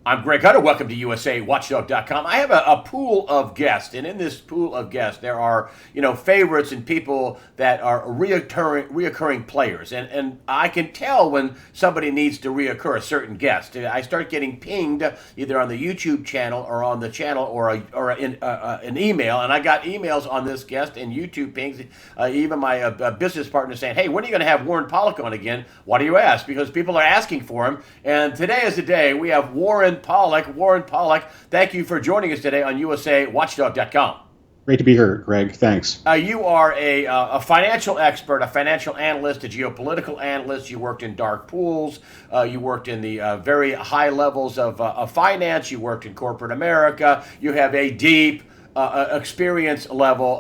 I'm Greg Hunter. Welcome to USAWatchdog.com. I have a pool of guests, and in this pool of guests, there are favorites and people that are reoccurring players, and I can tell when somebody needs to reoccur. A certain guest, I start getting pinged either on the YouTube channel or on the channel or an email, and I got emails on this guest and YouTube pings. Even my business partner saying, "Hey, when are you going to have Warren Pollock on again?" Why do you ask? Because people are asking for him, and today is the day. We have Warren Pollock, thank you for joining us today on USAWatchdog.com. Great to be here, Greg. Thanks. You are a financial expert, a financial analyst, a geopolitical analyst. You worked in dark pools. You worked in the very high levels of finance. You worked in corporate America. You have a deep experience level,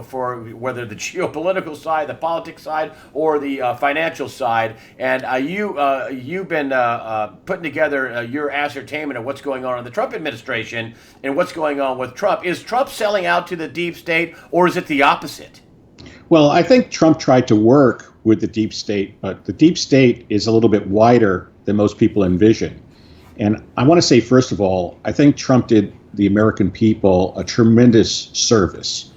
for whether the geopolitical side, the politics side, or the financial side. And you've been putting together your ascertainment of what's going on in the Trump administration and what's going on with Trump. Is Trump selling out to the deep state, or is it the opposite? Well, I think Trump tried to work with the deep state, but the deep state is a little bit wider than most people envision. And I want to say, first of all, I think Trump did the American people a tremendous service.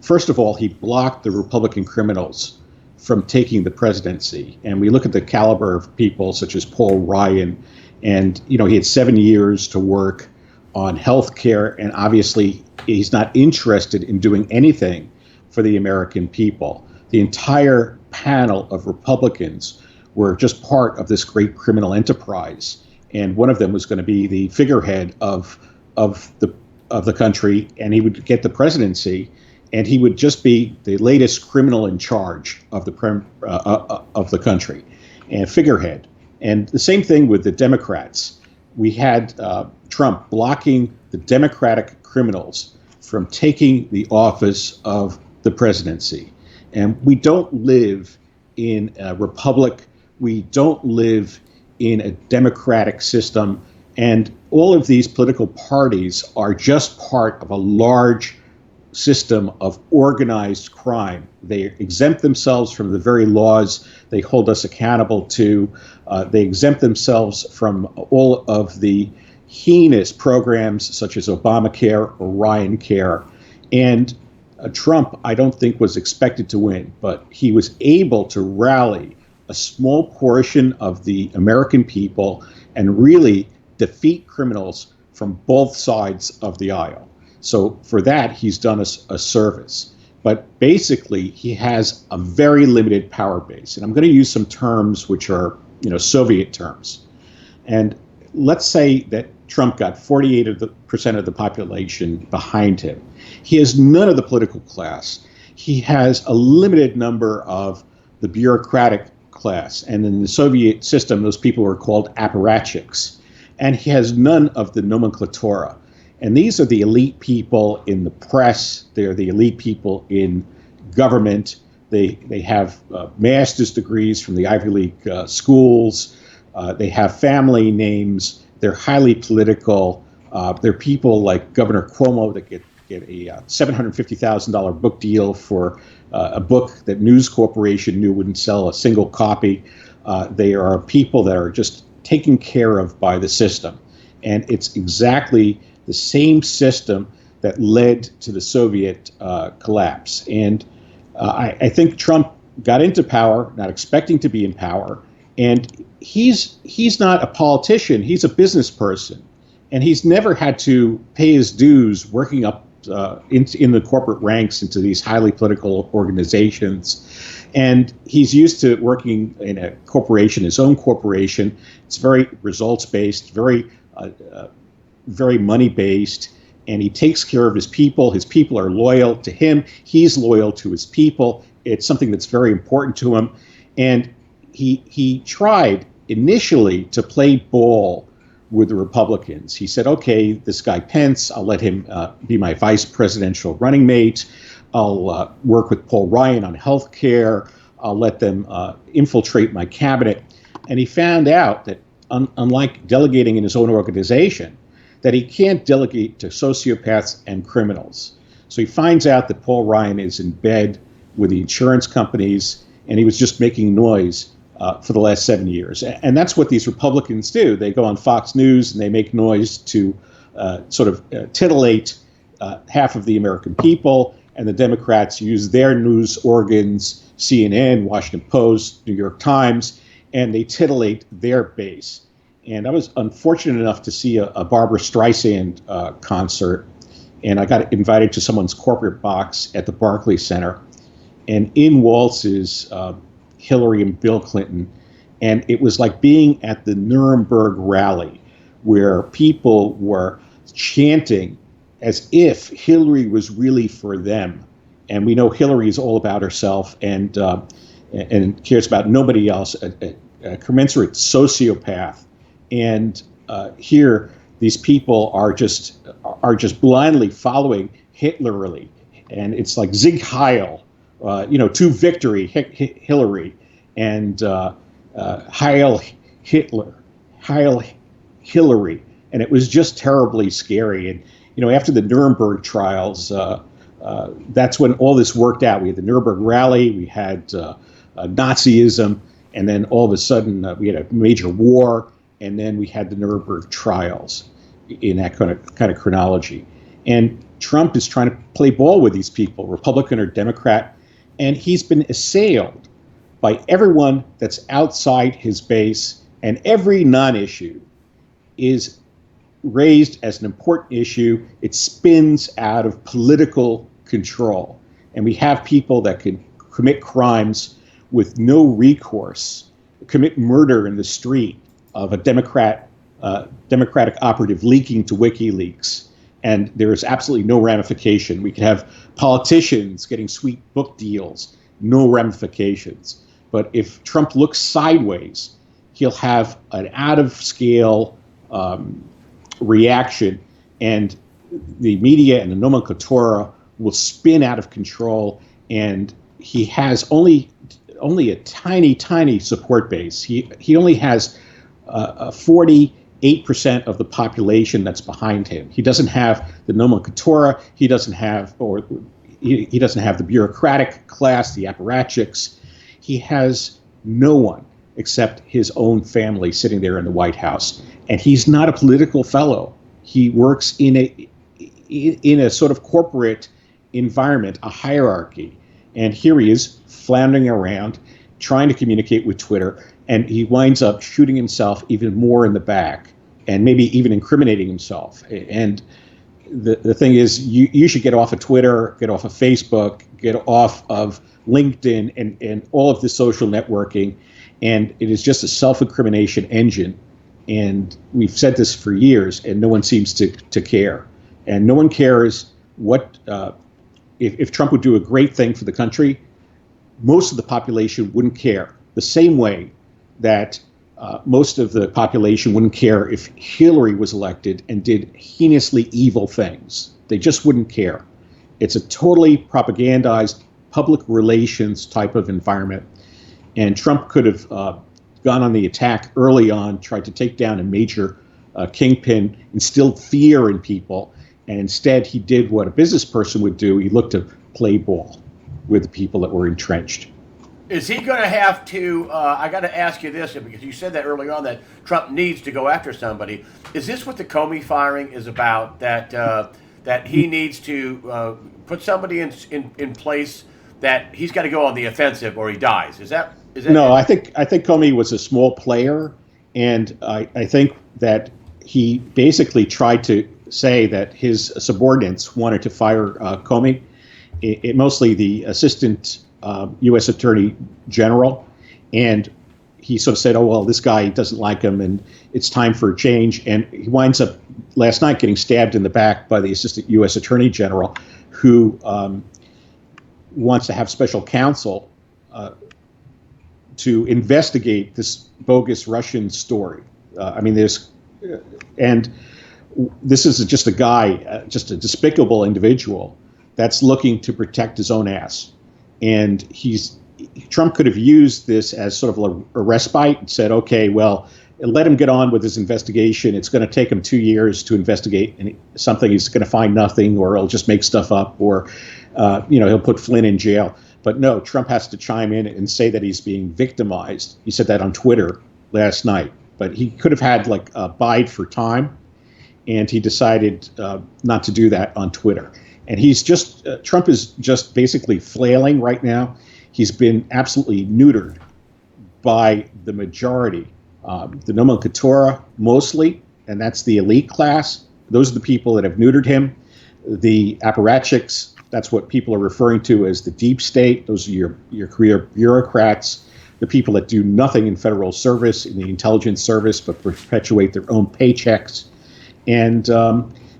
First of all, he blocked the Republican criminals from taking the presidency. And we look at the caliber of people such as Paul Ryan, and he had 7 years to work on health care, and obviously he's not interested in doing anything for the American people. The entire panel of Republicans were just part of this great criminal enterprise. And one of them was going to be the figurehead of the country, and he would get the presidency, and he would just be the latest criminal in charge of the country and figurehead. And the same thing with the Democrats. We had Trump blocking the Democratic criminals from taking the office of the presidency. And we don't live in a republic. We don't live in a democratic system. And all of these political parties are just part of a large system of organized crime. They exempt themselves from the very laws they hold us accountable to. They exempt themselves from all of the heinous programs such as Obamacare or Ryan Care. And Trump, I don't think, was expected to win, but he was able to rally a small portion of the American people and really defeat criminals from both sides of the aisle. So for that, he's done us a service. But basically, he has a very limited power base. And I'm going to use some terms which are, Soviet terms. And let's say that Trump got 48% of the population behind him. He has none of the political class. He has a limited number of the bureaucratic class. And in the Soviet system, those people were called apparatchiks. And he has none of the nomenclatura. And these are the elite people in the press. They're the elite people in government. They have master's degrees from the Ivy League schools. They have family names. They're highly political. They're people like Governor Cuomo that get a $750,000 book deal for a book that News Corporation knew wouldn't sell a single copy. They are people that are just taken care of by the system. And it's exactly the same system that led to the Soviet collapse. And I think Trump got into power, not expecting to be in power. And he's not a politician. He's a business person. And he's never had to pay his dues working up in the corporate ranks into these highly political organizations. And he's used to working in a corporation, his own corporation. It's very results-based, very money-based, and he takes care of his people. His people are loyal to him. He's loyal to his people. It's something that's very important to him. And he tried initially to play ball with the Republicans. He said, okay, this guy Pence, I'll let him be my vice presidential running mate. I'll work with Paul Ryan on health care. I'll let them infiltrate my cabinet. And he found out that unlike delegating in his own organization, that he can't delegate to sociopaths and criminals. So he finds out that Paul Ryan is in bed with the insurance companies, and he was just making noise for the last 7 years. And that's what these Republicans do. They go on Fox News and they make noise to titillate half of the American people. And the Democrats use their news organs, CNN, Washington Post, New York Times, and they titillate their base. And I was unfortunate enough to see a Barbra Streisand concert, and I got invited to someone's corporate box at the Barclays Center. And in waltzes Hillary and Bill Clinton, and it was like being at the Nuremberg rally, where people were chanting as if Hillary was really for them. And we know Hillary is all about herself and cares about nobody else, a commensurate sociopath. And here, these people are just blindly following Hitlerly, and it's like Sieg Heil, to victory, Hillary, and Heil Hitler, Heil Hillary, and it was just terribly scary. And after the Nuremberg trials, that's when all this worked out. We had the Nuremberg rally, we had Nazism, and then all of a sudden we had a major war, and then we had the Nuremberg trials in that kind of chronology. And Trump is trying to play ball with these people, Republican or Democrat, and he's been assailed by everyone that's outside his base, and every non-issue is raised as an important issue. It spins out of political control. And we have people that can commit crimes with no recourse, commit murder in the street of a Democratic operative leaking to WikiLeaks, and there is absolutely no ramification. We could have politicians getting sweet book deals, no ramifications. But if Trump looks sideways, he'll have an out-of-scale reaction, and the media and the nomenclatura will spin out of control, and he has only a tiny support base. He only has 48% of the population that's behind him. He doesn't have the nomenclatura. He doesn't have the bureaucratic class, the apparatchiks. He has no one except his own family sitting there in the White House. And he's not a political fellow. He works in a sort of corporate environment, a hierarchy. And here he is floundering around, trying to communicate with Twitter, and he winds up shooting himself even more in the back, and maybe even incriminating himself. And the thing is, you should get off of Twitter, get off of Facebook, get off of LinkedIn, and all of the social networking. And it is just a self-incrimination engine. And we've said this for years, and no one seems to care. And no one cares what if Trump would do a great thing for the country, most of the population wouldn't care. The same way that most of the population wouldn't care if Hillary was elected and did heinously evil things. They just wouldn't care. It's a totally propagandized public relations type of environment. And Trump could have gone on the attack early on, tried to take down a major kingpin, instilled fear in people. And instead, he did what a business person would do. He looked to play ball with the people that were entrenched. Is he going to have to, I got to ask you this, because you said that early on that Trump needs to go after somebody. Is this what the Comey firing is about, that he needs to put somebody in place that he's got to go on the offensive or he dies? Is that No, I think Comey was a small player, and I think that he basically tried to say that his subordinates wanted to fire Comey, mostly the assistant U.S. Attorney General, and he sort of said, oh, well, this guy doesn't like him, and it's time for a change. And he winds up last night getting stabbed in the back by the assistant U.S. Attorney General, who wants to have special counsel to investigate this bogus Russian story. And this is just a guy, just a despicable individual that's looking to protect his own ass. And Trump could have used this as sort of a respite and said, okay, well, let him get on with his investigation. It's going to take him 2 years to investigate something. He's going to find nothing, or he'll just make stuff up, or he'll put Flynn in jail. But no, Trump has to chime in and say that he's being victimized. He said that on Twitter last night. But he could have had like a bide for time, and he decided not to do that on Twitter. And Trump is just basically flailing right now. He's been absolutely neutered by the majority, the nomenclatura mostly, and that's the elite class. Those are the people that have neutered him. The apparatchiks, that's what people are referring to as the deep state. Those are your career bureaucrats, the people that do nothing in federal service, in the intelligence service, but perpetuate their own paychecks. And,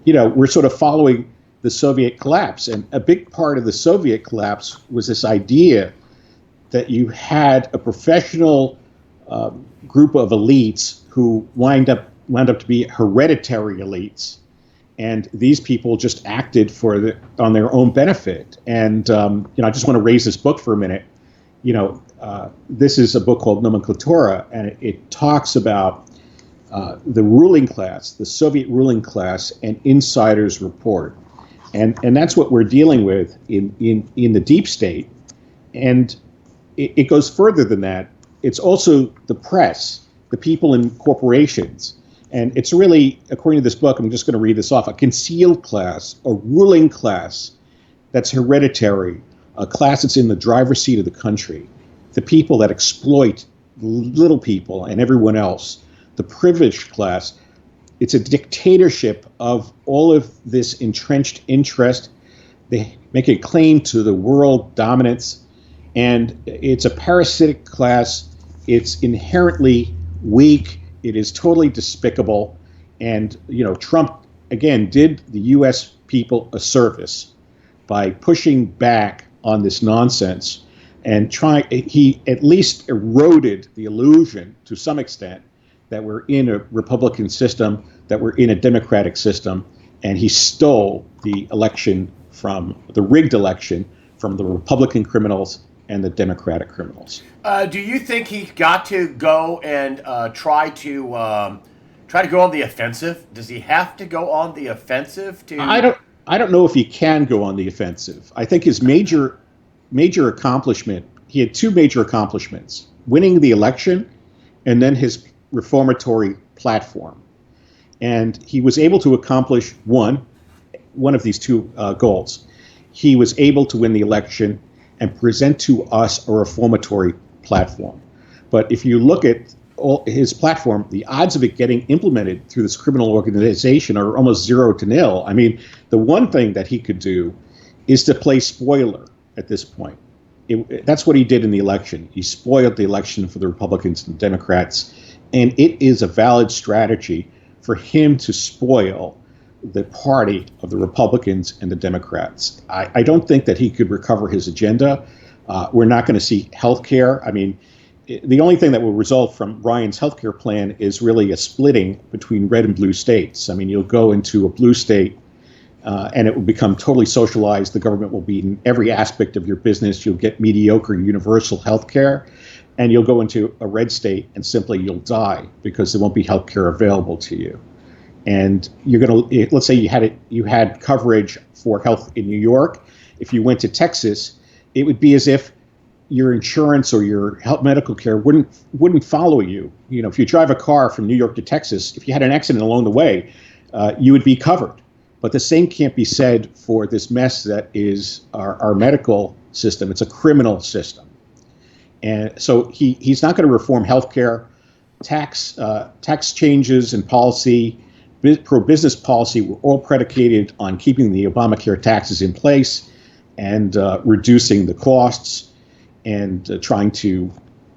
we're sort of following the Soviet collapse. And a big part of the Soviet collapse was this idea that you had a professional group of elites who wound up to be hereditary elites. And these people just acted on their own benefit. And, I just want to raise this book for a minute. This is a book called Nomenclatura, and it talks about the ruling class, the Soviet ruling class, and insiders report. And that's what we're dealing with in the deep state. And it goes further than that. It's also the press, the people in corporations. And it's really, according to this book, I'm just going to read this off, a concealed class, a ruling class that's hereditary, a class that's in the driver's seat of the country, the people that exploit little people and everyone else, the privileged class. It's a dictatorship of all of this entrenched interest. They make a claim to the world dominance, and it's a parasitic class. It's inherently weak. It is totally despicable. And, Trump, again, did the U.S. people a service by pushing back on this nonsense and he at least eroded the illusion to some extent that we're in a Republican system, that we're in a Democratic system, and he stole the rigged election from the Republican criminals and the Democratic criminals. Do you think he got to go and try to go on the offensive? Does he have to go on the offensive to? I don't know if he can go on the offensive. I think his major accomplishment, he had two major accomplishments: winning the election, and then his reformatory platform. And he was able to accomplish one of these two goals. He was able to win the election and present to us a reformatory platform. But if you look at his platform, the odds of it getting implemented through this criminal organization are almost 0 to nil. I mean, the one thing that he could do is to play spoiler at this point. That's what he did in the election. He spoiled the election for the Republicans and Democrats. And it is a valid strategy for him to spoil the party of the Republicans and the Democrats. I don't think that he could recover his agenda. We're not going to see health care. I mean, the only thing that will result from Ryan's health care plan is really a splitting between red and blue states. I mean, you'll go into a blue state and it will become totally socialized. The government will be in every aspect of your business. You'll get mediocre universal health care. And you'll go into a red state and simply you'll die because there won't be health care available to you. And you're going to, let's say you had coverage for health in New York. If you went to Texas, it would be as if your insurance or your health medical care wouldn't follow you. If you drive a car from New York to Texas, if you had an accident along the way, you would be covered. But the same can't be said for this mess that is our medical system. It's a criminal system. And so he's not going to reform healthcare, tax changes and policy, pro-business policy were all predicated on keeping the Obamacare taxes in place and reducing the costs and trying to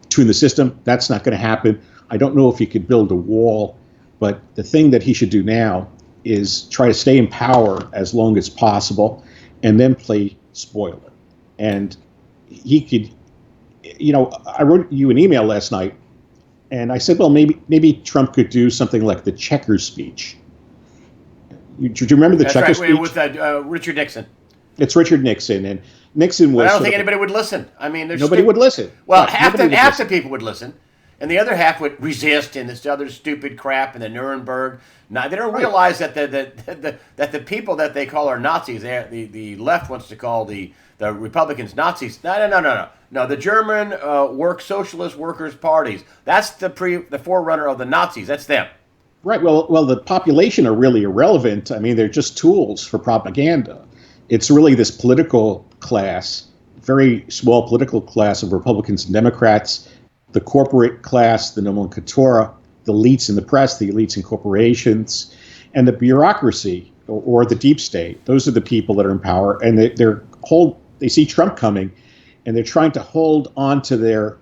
tune the system. That's not going to happen. I don't know if he could build a wall, but the thing that he should do now is try to stay in power as long as possible and then play spoiler. And he could. I wrote you an email last night, and I said, well, maybe Trump could do something like the checkers speech. Do you remember the checkers speech? With Richard Nixon. It's Richard Nixon, and Nixon was. But I don't think anybody would listen. I mean, nobody would listen. Well, half the people would listen, and the other half would resist in this other stupid crap in the Nuremberg. Now they don't realize that the people that they call are Nazis, the left wants to call the the Republicans, Nazis. No. The German Socialist Workers' Parties. That's the forerunner of the Nazis. That's them. Right. Well, the population are really irrelevant. I mean, they're just tools for propaganda. It's really this political class, very small political class of Republicans and Democrats, the corporate class, the nomenclatura, the elites in the press, the elites in corporations, and the bureaucracy or the deep state. Those are the people that are in power, and they see Trump coming, and they're trying to hold on to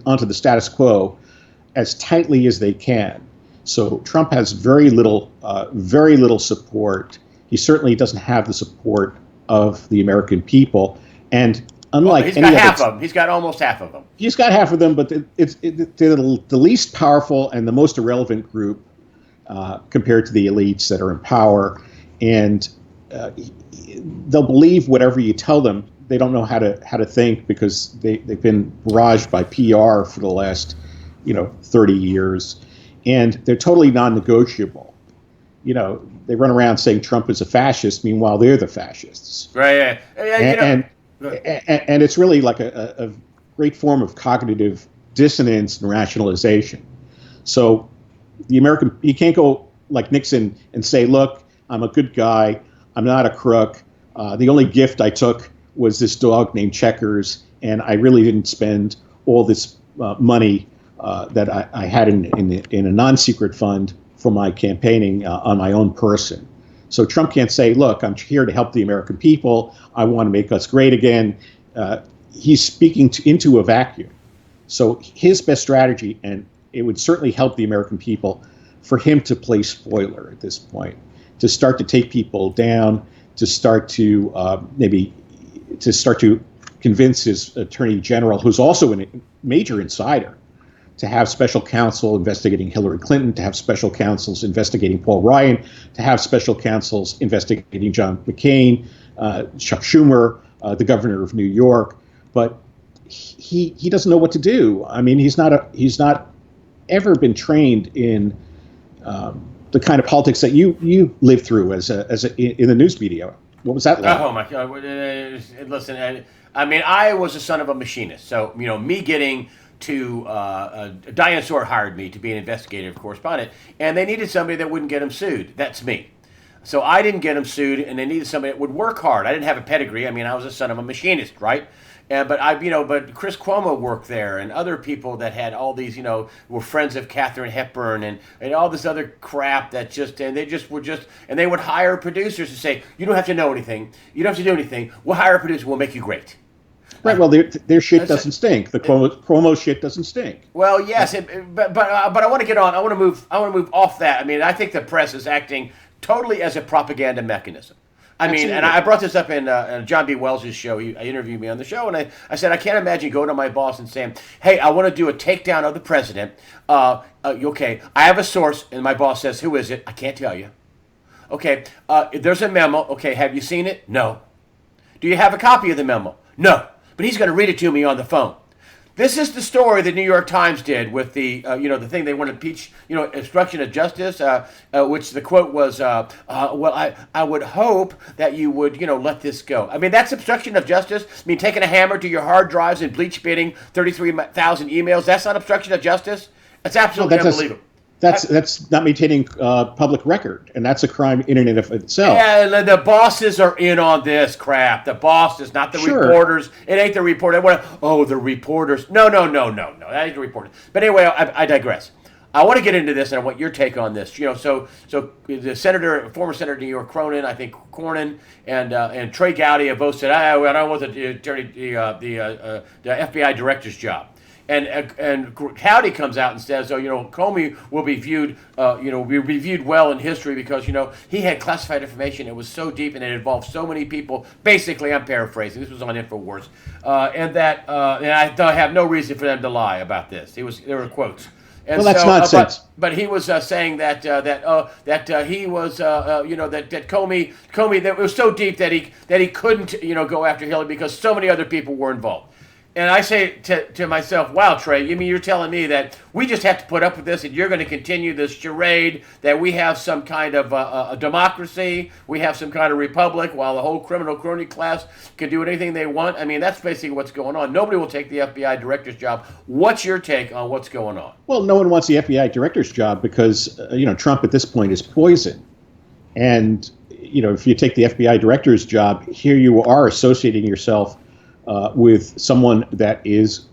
onto the status quo as tightly as they can. So Trump has very little support. He certainly doesn't have the support of the American people, and unlike he's got half of them. He's got almost half of them. He's got half of them, but they're the least powerful and the most irrelevant group compared to the elites that are in power, and they'll believe whatever you tell them. They don't know how to think because they've been barraged by PR for the last 30 years, and they're totally non-negotiable. They run around saying Trump is a fascist, meanwhile they're the fascists. Right. Yeah. And it's really like a great form of cognitive dissonance and rationalization. So you can't go like Nixon and say, look, I'm a good guy. I'm not a crook. The only gift I took was this dog named Checkers, and I really didn't spend all this money that I had in a non-secret fund for my campaigning on my own person. So Trump can't say, look, I'm here to help the American people. I want to make us great again. He's speaking into a vacuum. So his best strategy, and it would certainly help the American people, for him to play spoiler at this point, to start to take people down, to start to convince his attorney general, who's also a major insider, to have special counsel investigating Hillary Clinton, to have special counsels investigating Paul Ryan, to have special counsels investigating John McCain, Chuck Schumer, the governor of New York. But he doesn't know what to do. I mean, he's not ever been trained in the kind of politics that you lived through as in the news media. What was that like? Oh my God! Listen, I mean, I was a son of a machinist, so me getting to Diane Sawyer hired me to be an investigative correspondent, and they needed somebody that wouldn't get them sued. That's me. So I didn't get them sued, and they needed somebody that would work hard. I didn't have a pedigree. I mean, I was a son of a machinist, right? But Chris Cuomo worked there, and other people that had all these, were friends of Katharine Hepburn, and all this other crap that they would hire producers to say, you don't have to know anything, you don't have to do anything. We'll hire a producer, we'll make you great. Right. Well, their shit doesn't stink. The Cuomo shit doesn't stink. Well, yes, but I want to get on. I want to move off that. I mean, I think the press is acting totally as a propaganda mechanism. I mean, and I brought this up in John B. Wells' show. He interviewed me on the show, and I said, I can't imagine going to my boss and saying, hey, I want to do a takedown of the president. Okay, I have a source, and my boss says, who is it? I can't tell you. Okay, there's a memo. Okay, have you seen it? No. Do you have a copy of the memo? No. But he's going to read it to me on the phone. This is the story the New York Times did with the, the thing they want to impeach, obstruction of justice, which the quote was, well, I would hope that you would, let this go. I mean, that's obstruction of justice. I mean, taking a hammer to your hard drives and bleach spitting 33,000 emails, that's not obstruction of justice? That's absolutely unbelievable. That's not maintaining public record, and that's a crime in and of itself. Yeah, the bosses are in on this crap. The bosses, not the reporters. It ain't the reporter. The reporters. No. That ain't the reporters. But anyway, I digress. I want to get into this, and I want your take on this. So the former senator of New York, Cronin, I think Cornyn, and Trey Gowdy have both said, I don't want the FBI director's job. And Howdy comes out and says, Comey will be viewed, well in history because, he had classified information. It was so deep and it involved so many people. Basically, I'm paraphrasing. This was on InfoWars. And I have no reason for them to lie about this. There were quotes. And that's nonsense. But he was saying that he was, that Comey, that it was so deep that he couldn't, go after Hillary because so many other people were involved. And I say to myself, wow, Trey, you mean you're telling me that we just have to put up with this and you're going to continue this charade that we have some kind of a democracy, we have some kind of republic, while the whole criminal crony class can do anything they want? I mean, that's basically what's going on. Nobody will take the FBI director's job. What's your take on what's going on? Well, no one wants the FBI director's job because, Trump at this point is poison. And, if you take the FBI director's job, here you are associating yourself with someone that is,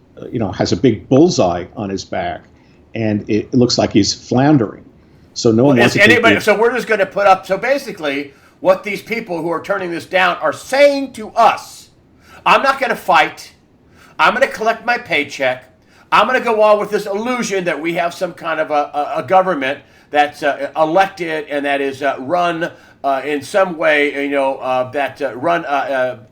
has a big bullseye on his back, and it looks like he's floundering. So no one wants to anybody. So we're just going to put up. So basically, what these people who are turning this down are saying to us, I'm not going to fight. I'm going to collect my paycheck. I'm going to go on with this illusion that we have some kind of a government that's elected and that is run in some way, that run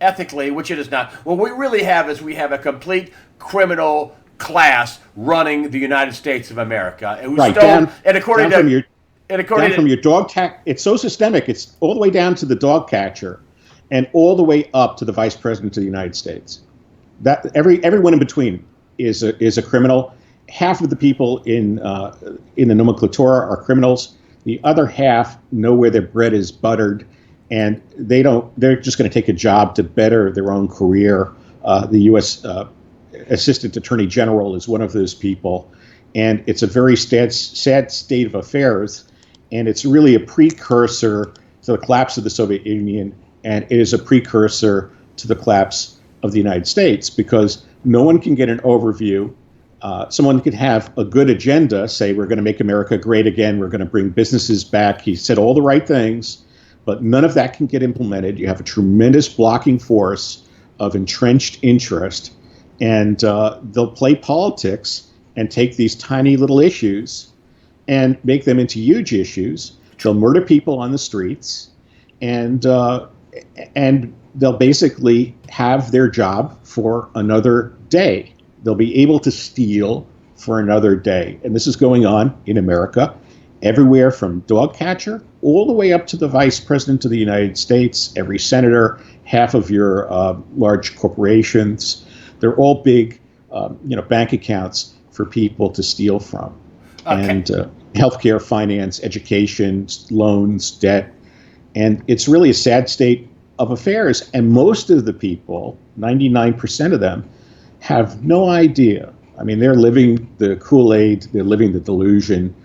ethically, which it is not. What we really have is we have a complete criminal class running the United States of America. And right, stole, and according to from your dog it's so systemic. It's all the way down to the dog catcher, and all the way up to the vice president of the United States. That everyone in between is a criminal. Half of the people in the nomenclatura are criminals. The other half know where their bread is buttered, and they're just going to take a job to better their own career. The U.S. Assistant Attorney General is one of those people, and it's a very sad state of affairs, and it's really a precursor to the collapse of the Soviet Union, and it is a precursor to the collapse of the United States, because no one can get an overview. Someone could have a good agenda, say we're going to make America great again, we're going to bring businesses back. He said all the right things, but none of that can get implemented. You have a tremendous blocking force of entrenched interest, and they'll play politics and take these tiny little issues and make them into huge issues. They'll murder people on the streets, and they'll basically have their job for another day. They'll be able to steal for another day. And this is going on in America, everywhere from dog catcher all the way up to the vice president of the United States, every senator, half of your large corporations. They're all big, bank accounts for people to steal from. Okay. And healthcare, finance, education, loans, debt. And it's really a sad state of affairs. And most of the people, 99% of them, have no idea. I mean, they're living the Kool-Aid, they're living the delusion.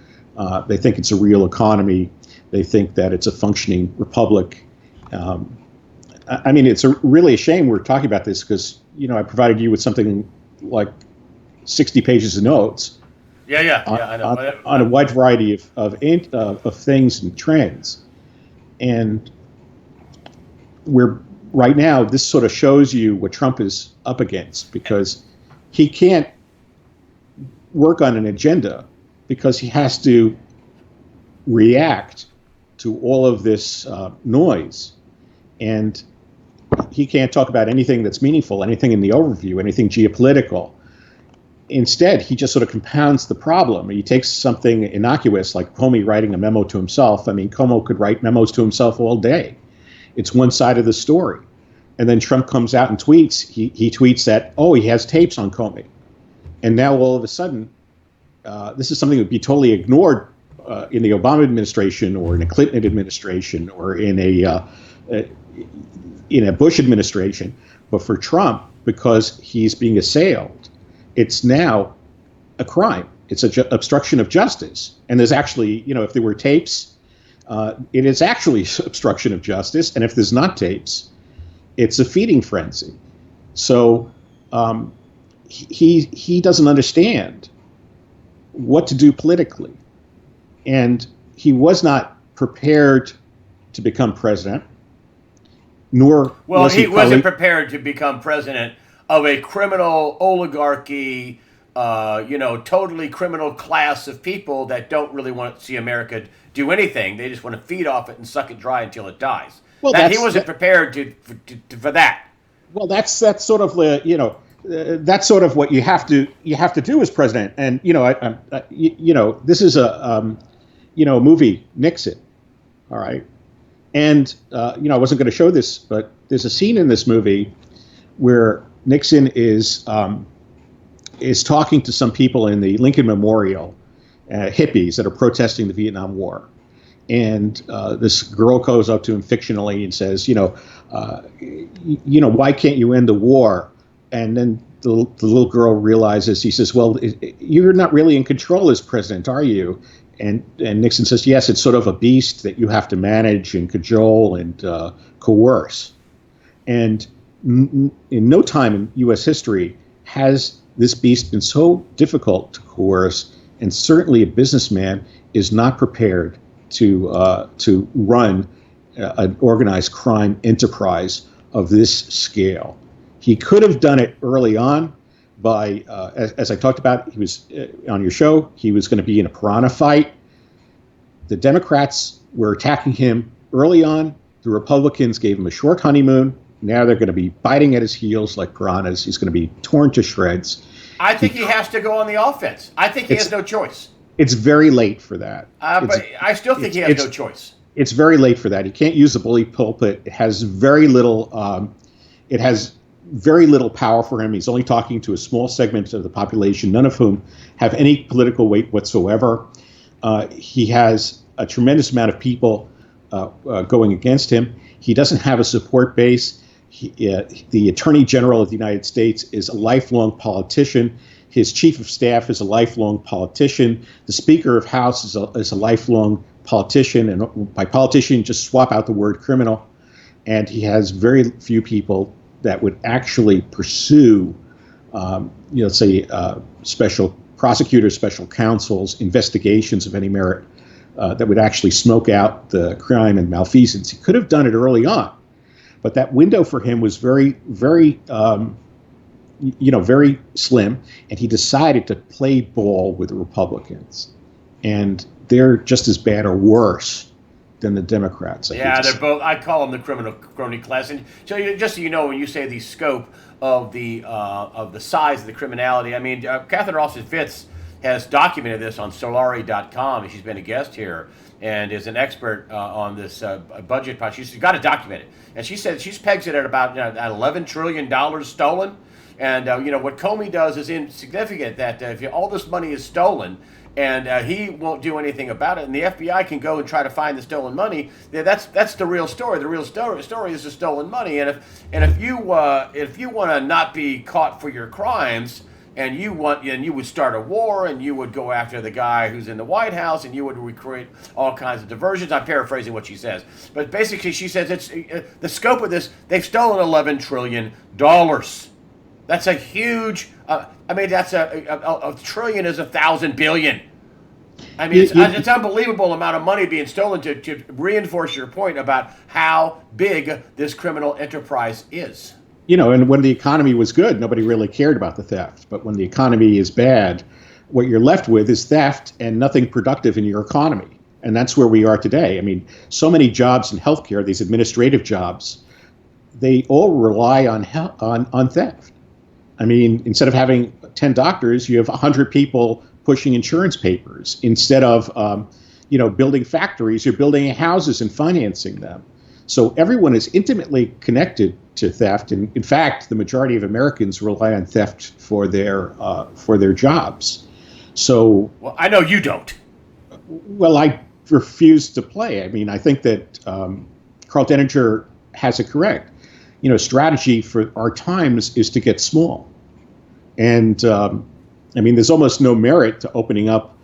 They think it's a real economy. They think that it's a functioning republic. I mean, it's really a shame we're talking about this because, I provided you with something like 60 pages of notes. Yeah, I know. On a wide variety of things and trends. And right now, this sort of shows you what Trump is up against, because he can't work on an agenda because he has to react to all of this noise. And he can't talk about anything that's meaningful, anything in the overview, anything geopolitical. Instead, he just sort of compounds the problem. He takes something innocuous like Comey writing a memo to himself. I mean, Cuomo could write memos to himself all day. It's one side of the story. And then Trump comes out and tweets. He tweets that, he has tapes on Comey. And now all of a sudden, this is something that would be totally ignored in the Obama administration or in a Clinton administration or in a Bush administration. But for Trump, because he's being assailed, it's now a crime. It's an obstruction of justice. And there's actually, if there were tapes, it is actually obstruction of justice. And if there's not tapes, it's a feeding frenzy. So he doesn't understand what to do politically. And he was not prepared to become president, nor was he wasn't prepared to become president of a criminal oligarchy, totally criminal class of people that don't really want to see America do anything. They just want to feed off it and suck it dry until it dies. Well, he wasn't prepared for that. Well, that's sort of that's sort of what you have to do as president. And this is a movie, Nixon. All right, and I wasn't going to show this, but there's a scene in this movie where Nixon is talking to some people in the Lincoln Memorial, hippies that are protesting the Vietnam War. And this girl goes up to him fictionally and says, why can't you end the war? And then the little girl realizes, he says, well, you're not really in control as president, are you? And Nixon says, yes, it's sort of a beast that you have to manage and cajole and coerce. And in no time in U.S. history has this beast been so difficult to coerce, and certainly a businessman is not prepared to run an organized crime enterprise of this scale. He could have done it early on by, as I talked about, he was on your show, he was going to be in a piranha fight. The Democrats were attacking him early on. The Republicans gave him a short honeymoon. Now they're going to be biting at his heels like piranhas. He's going to be torn to shreds. I think he has to go on the offense. I think he has no choice. It's very late for that. But I still think he has no choice. It's very late for that. He can't use the bully pulpit. It has very little. It has very little power for him. He's only talking to a small segment of the population, none of whom have any political weight whatsoever. He has a tremendous amount of people going against him. He doesn't have a support base. The Attorney General of the United States is a lifelong politician. His chief of staff is a lifelong politician. The Speaker of House is a lifelong politician. And by politician, just swap out the word criminal. And he has very few people that would actually pursue, special prosecutors, special counsels, investigations of any merit that would actually smoke out the crime and malfeasance. He could have done it early on. But that window for him was very, very, very slim, and he decided to play ball with the Republicans, and they're just as bad or worse than the Democrats. Yeah, they're both. I call them the criminal crony class. And so, just so you know, when you say the scope of the size of the criminality, I mean, Catherine Austin-Fitts has documented this on Solari.com, and she's been a guest here and is an expert on this budget project. She's got to document it. And she said she pegs it at about $11 trillion stolen. And, what Comey does is insignificant, that if all this money is stolen and he won't do anything about it, and the FBI can go and try to find the stolen money, that's the real story. The real story is the stolen money. And if you want to not be caught for your crimes, and you would start a war, and you would go after the guy who's in the White House, and you would recreate all kinds of diversions. I'm paraphrasing what she says, but basically she says it's the scope of this. They've stolen $11 trillion. That's a huge. That's a trillion is 1,000 billion. I mean, it's unbelievable amount of money being stolen to reinforce your point about how big this criminal enterprise is. And when the economy was good, nobody really cared about the theft. But when the economy is bad, what you're left with is theft and nothing productive in your economy. And that's where we are today. I mean, so many jobs in healthcare, these administrative jobs, they all rely on theft. I mean, instead of having 10 doctors, you have 100 people pushing insurance papers. Instead of, building factories, you're building houses and financing them. So everyone is intimately connected to theft, and in fact, the majority of Americans rely on theft for their jobs. So, well, I know you don't. Well, I refuse to play. I mean, I think that Karl Denninger has it correct. Strategy for our times is to get small, and there's almost no merit to opening up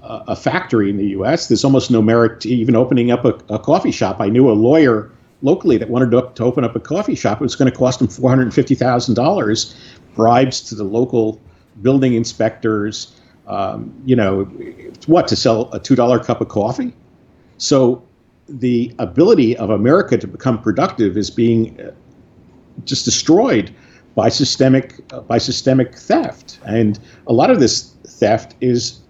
a factory in the U.S. There's almost no merit to even opening up a coffee shop. I knew a lawyer locally that wanted to open up a coffee shop. It was going to cost him $450,000, bribes to the local building inspectors, to sell a $2 cup of coffee. So the ability of America to become productive is being just destroyed by systemic theft. And a lot of this theft is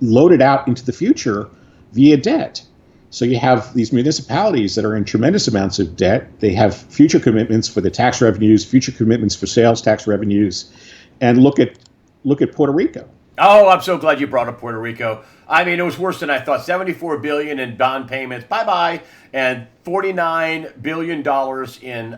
loaded out into the future via debt. So you have these municipalities that are in tremendous amounts of debt. They have future commitments for the tax revenues, future commitments for sales tax revenues. And look at Puerto Rico. Oh, I'm so glad you brought up Puerto Rico. I mean, it was worse than I thought. 74 billion in bond payments, bye bye, and 49 billion dollars in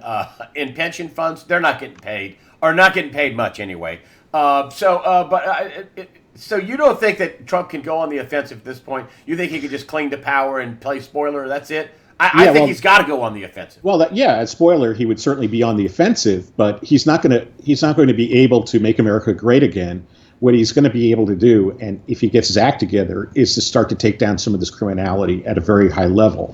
pension funds. They're not getting paid, or not getting paid much anyway. So you don't think that Trump can go on the offensive at this point? You think he could just cling to power and play spoiler? That's it. I Yeah, think well, he's got to go on the offensive. well, as spoiler, he would certainly be on the offensive, but he's not going to be able to make America great again. What he's going to be able to do, and if he gets his act together, is to start to take down some of this criminality at a very high level,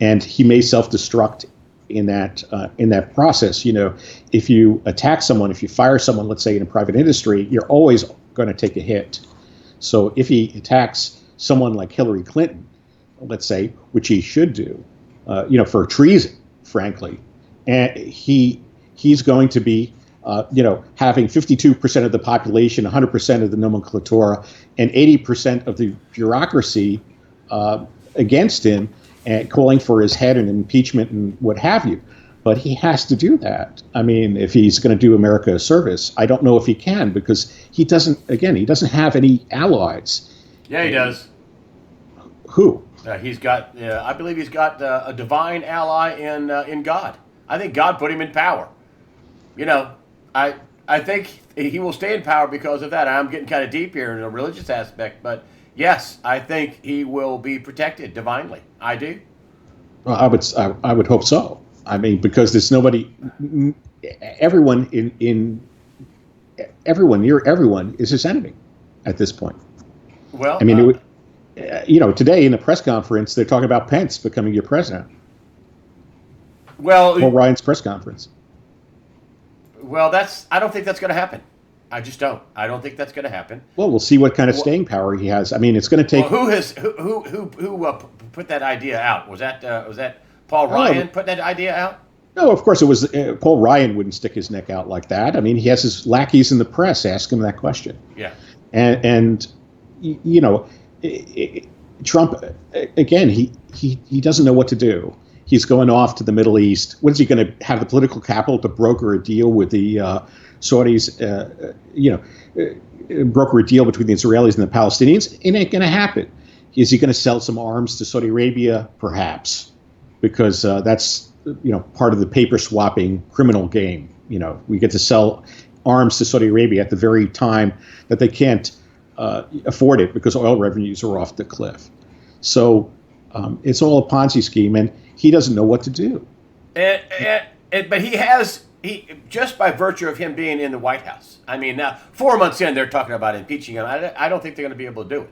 and he may self-destruct in that process. If you attack someone, if you fire someone, let's say in a private industry, you're always going to take a hit. So if he attacks someone like Hillary Clinton, let's say, which he should do, for treason, frankly, and he's going to be, having 52% of the population, 100% of the nomenclatura, and 80% of the bureaucracy against him, and calling for his head and impeachment and what have you. But he has to do that. I mean, if he's going to do America a service, I don't know if he can, because he doesn't have any allies. Yeah, he does. Who? I believe he's got a divine ally in God. I think God put him in power. I think he will stay in power because of that. I'm getting kind of deep here in a religious aspect, but yes, I think he will be protected divinely. I do. Well, I would hope so. I mean, because there's nobody, everyone near everyone is his enemy at this point. Well, I mean, today in the press conference, they're talking about Pence becoming your president. Well, Paul Ryan's press conference. Well, I don't think that's going to happen. I just don't. I don't think that's going to happen. Well, we'll see what kind of staying power he has. I mean, it's going to take. Well, who put that idea out? Was that Paul Ryan put that idea out? No, of course it was. Paul Ryan wouldn't stick his neck out like that. I mean, he has his lackeys in the press ask him that question. Yeah. And Trump, again, he doesn't know what to do. He's going off to the Middle East. What is he going to have the political capital to broker a deal with the Saudis? Broker a deal between the Israelis and the Palestinians? It ain't going to happen. Is he going to sell some arms to Saudi Arabia? Perhaps, because that's part of the paper swapping criminal game. We get to sell arms to Saudi Arabia at the very time that they can't afford it because oil revenues are off the cliff. So it's all a Ponzi scheme, and he doesn't know what to do. But he just by virtue of him being in the White House. I mean, now 4 months in, they're talking about impeaching him. I don't think they're going to be able to do it.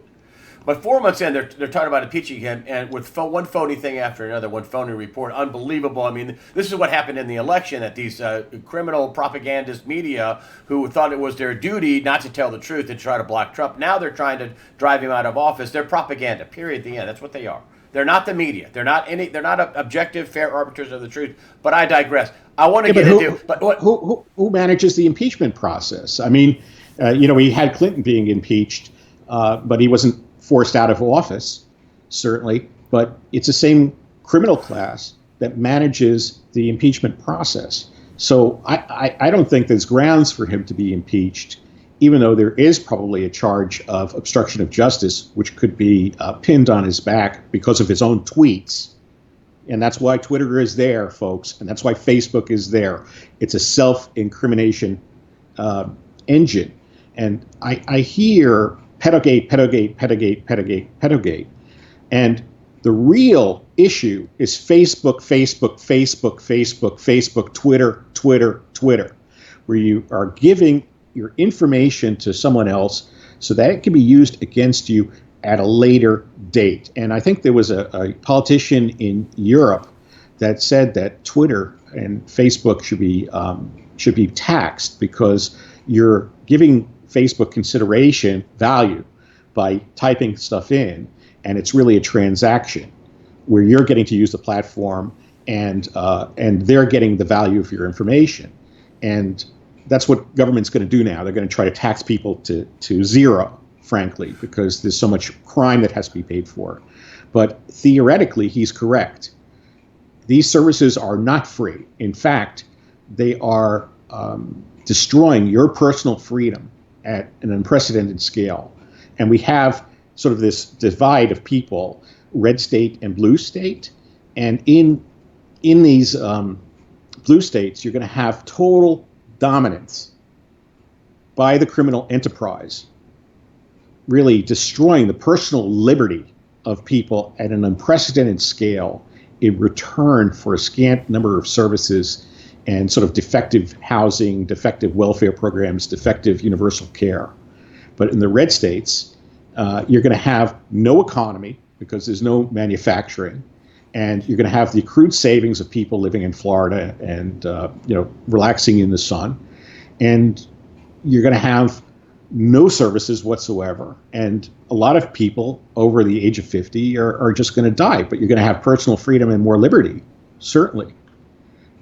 But 4 months in, they're talking about impeaching him, and with one phony thing after another, one phony report, unbelievable. I mean, this is what happened in the election, that these criminal propagandist media who thought it was their duty not to tell the truth and try to block Trump. Now they're trying to drive him out of office. They're propaganda. Period. The end. That's what they are. They're not the media. They're not objective, fair arbiters of the truth. But I digress. I want to get into. But who manages the impeachment process? I mean, we had Clinton being impeached, but he wasn't forced out of office, certainly. But it's the same criminal class that manages the impeachment process. So I don't think there's grounds for him to be impeached, even though there is probably a charge of obstruction of justice, which could be pinned on his back because of his own tweets. And that's why Twitter is there, folks. And that's why Facebook is there. It's a self-incrimination engine. And I hear pedogate. And the real issue is Facebook, Twitter, where you are giving your information to someone else so that it can be used against you at a later date. And I think there was a politician in Europe that said that Twitter and Facebook should be taxed because you're giving Facebook consideration value by typing stuff in, and it's really a transaction where you're getting to use the platform and they're getting the value of your information. And that's what government's going to do now. They're going to try to tax people to zero, frankly, because there's so much crime that has to be paid for. But theoretically, he's correct. These services are not free. In fact, they are destroying your personal freedom at an unprecedented scale. And we have sort of this divide of people, red state and blue state. And in these blue states, you're going to have total dominance by the criminal enterprise, really destroying the personal liberty of people at an unprecedented scale in return for a scant number of services and sort of defective housing, defective welfare programs, defective universal care. But in the red states, you're going to have no economy because there's no manufacturing, and you're going to have the accrued savings of people living in Florida and relaxing in the sun, and you're going to have no services whatsoever. And a lot of people over the age of 50 are just going to die, but you're going to have personal freedom and more liberty, certainly.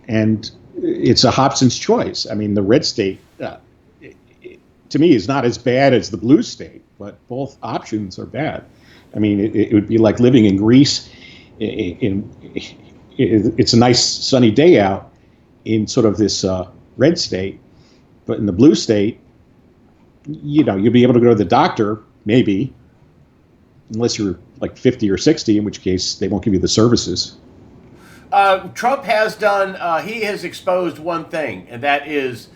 And it's a Hobson's choice. I mean, the red state, to me, is not as bad as the blue state, but both options are bad. I mean, it would be like living in Greece. It's a nice sunny day out in sort of this red state, but in the blue state, you'll be able to go to the doctor, maybe, unless you're like 50 or 60, in which case they won't give you the services. Trump has done, he has exposed one thing, and that is,